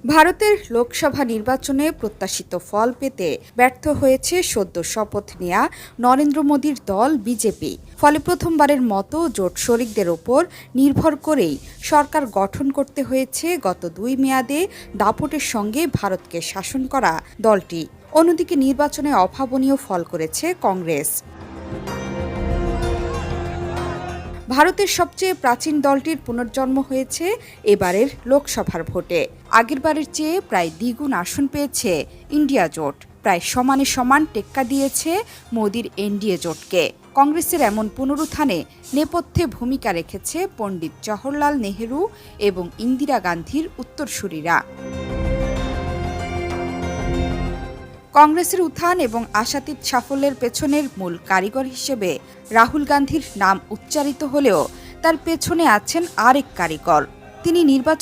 ভারতের লোকসভা নির্বাচনে প্রত্যাশিত ফল পেতে ব্যর্থ হয়েছে সদ্য শপথ নেয়া নরেন্দ্র মোদীর দল বিজেপি। ফলে প্রথমবারের মতো জোট শরিকদের ওপর নির্ভর করেই সরকার গঠন করতে হয়েছে গত 2 মেয়াদে দাপটের সঙ্গে ভারতকে শাসন করা দলটি। অন্যদিকে নির্বাচনে অভাবনীয় ফল করেছে কংগ্রেস। ভারতের সবচেয়ে প্রাচীন দলটির পুনর্জন্ম হয়েছে এবারের লোকসভার ভোটে। আগেরবারের চেয়ে প্রায় দ্বিগুণ আসন পেয়েছে ইন্ডিয়া জোট, প্রায় সমানে সমান টেক্কা দিয়েছে মোদির এনডিএ জোটকে। কংগ্রেসের এমন পুনরুত্থানে নেপথ্যে ভূমিকা রেখেছে পণ্ডিত জওহরলাল নেহরু এবং ইন্দিরা গান্ধীর উত্তরসূরিরা। কংগ্রেসের উত্থান এবং আশাতীত সাফল্যের পেছনের মূল কারিগর হিসেবে রাহুল গান্ধীর নাম উচ্চারিত হলেও তার পেছনে আছেন আরেক কারিগর। তিনি নির্বাচন